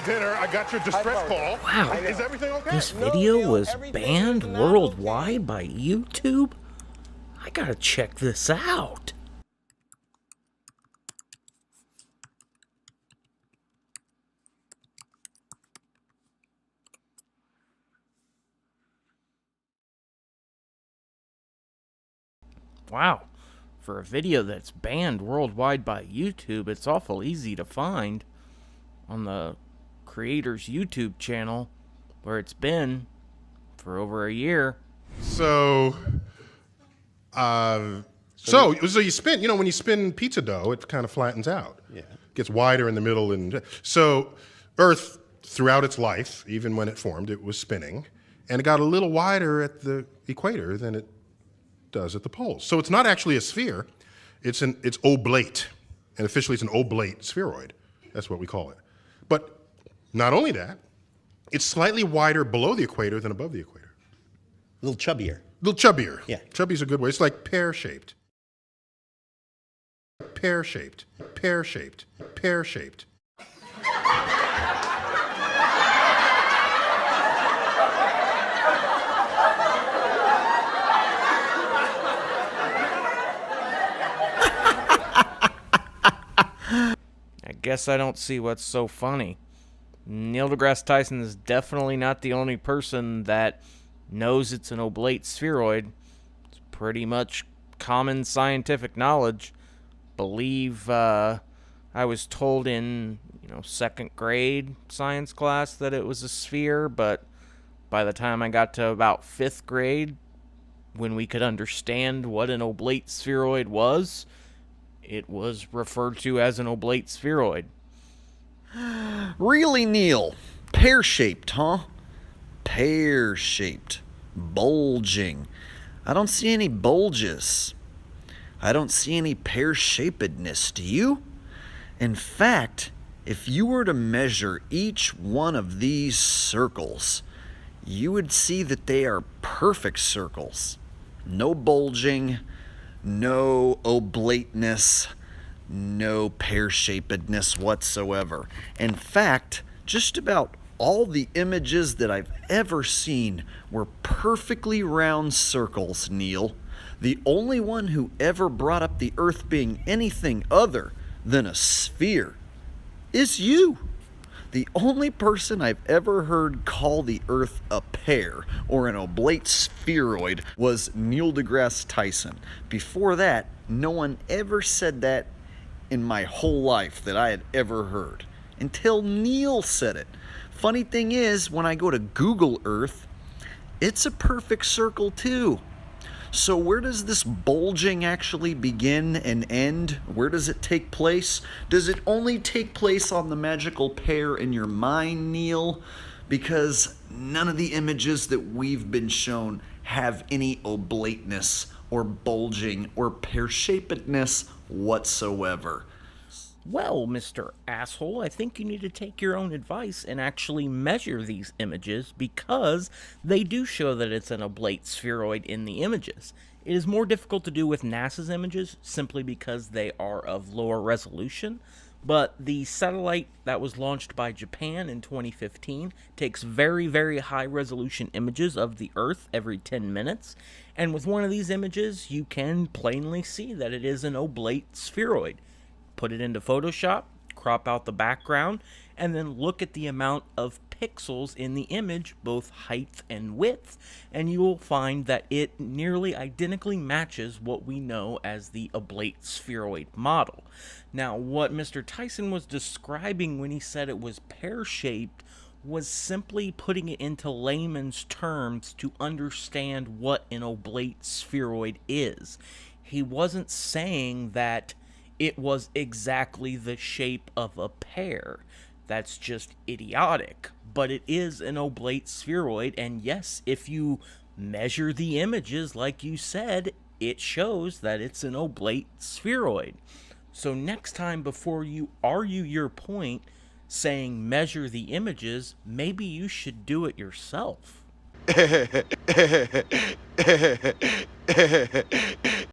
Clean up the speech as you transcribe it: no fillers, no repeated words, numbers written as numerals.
dinner. I got your distress call. Wow. Is everything okay? This video was banned worldwide by YouTube? I gotta check this out. Wow. For a video that's banned worldwide by YouTube, it's awful easy to find on the creator's YouTube channel, where it's been for over a year. So you spin, when you spin pizza dough, it kind of flattens out. Yeah. Gets wider in the middle. And so Earth, throughout its life, even when it formed, it was spinning. And it got a little wider at the equator than it does at the poles. So it's not actually a sphere. It's oblate. And officially it's an oblate spheroid. That's what we call it. But not only that, it's slightly wider below the equator than above the equator. A little chubbier. A little chubbier. Yeah. Chubby's a good way. It's like pear-shaped. Pear-shaped. Pear-shaped. Pear-shaped. I guess I don't see what's so funny. Neil deGrasse Tyson is definitely not the only person that knows it's an oblate spheroid. It's pretty much common scientific knowledge. Believe I was told in second grade science class that it was a sphere, but by the time I got to about fifth grade, when we could understand what an oblate spheroid was, it was referred to as an oblate spheroid. Really, Neil? Pear-shaped, huh? Pear-shaped. Bulging. I don't see any bulges. I don't see any pear-shapedness, do you? In fact, if you were to measure each one of these circles, you would see that they are perfect circles. No bulging, no oblateness, no pear-shapedness whatsoever. In fact, just about all the images that I've ever seen were perfectly round circles, Neil. The only one who ever brought up the Earth being anything other than a sphere is you. The only person I've ever heard call the Earth a pear or an oblate spheroid was Neil deGrasse Tyson. Before that, no one ever said that in my whole life that I had ever heard, until Neil said it. Funny thing is, when I go to Google Earth, it's a perfect circle too. So where does this bulging actually begin and end? Where does it take place? Does it only take place on the magical pear in your mind, Neil? Because none of the images that we've been shown have any oblateness or bulging or pear-shapedness whatsoever. Well, Mr. Asshole, I think you need to take your own advice and actually measure these images, because they do show that it's an oblate spheroid in the images. It is more difficult to do with NASA's images simply because they are of lower resolution, but the satellite that was launched by Japan in 2015 takes very, very high resolution images of the Earth every 10 minutes, and with one of these images you can plainly see that it is an oblate spheroid. Put it into Photoshop, crop out the background, and then look at the amount of pixels in the image, both height and width, and you will find that it nearly identically matches what we know as the oblate spheroid model. Now, what Mr. Tyson was describing when he said it was pear-shaped was simply putting it into layman's terms to understand what an oblate spheroid is. He wasn't saying that it was exactly the shape of a pear. That's just idiotic. But it is an oblate spheroid, and yes, if you measure the images like you said, it shows that it's an oblate spheroid. So next time, before you argue your point saying measure the images, maybe you should do it yourself.